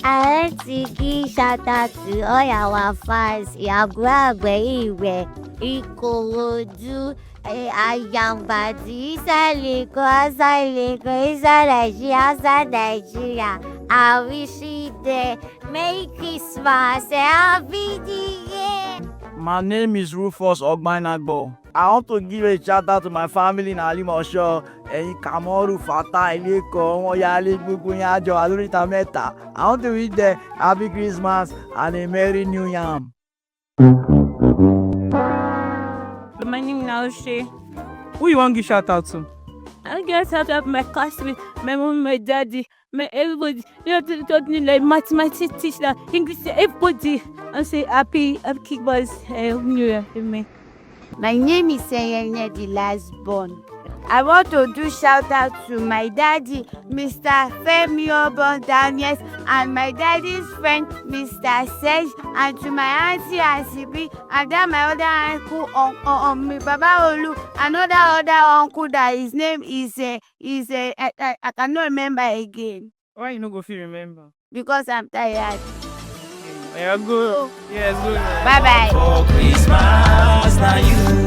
I want to give shout out to all our fans. Yagwagwe Iwe, Ikorodu, Ayambadi, Inside Nigeria. I wish you the Merry Christmas and Happy New Year. My name is Rufus Ogbanagbo. I want to give a shout out to my family in Alimosho. Kamoru, Fata, Ileko, Moyale, Bukunyajo, Alurita Meta. I want to wish them Happy Christmas and a Merry New Year. My name is Naoshe. Who you want to give shout out to? I get shout out my classmates, my mom, my daddy, my everybody. You know, taught me like mathematics teacher, English, everybody. I say happy kickballs, New Year, amen. My name is Seyenye the last born. I want to do shout out to my daddy, Mr. Femi Obon Daniels, and my daddy's friend, Mr. Sej, and to my auntie Asibi, and then my other uncle, my Baba Olu, another uncle that his name is I cannot remember again. Why you no go feel remember? Because I'm tired. Yeah, good. Yes, good. Bye bye. For Christmas, now you.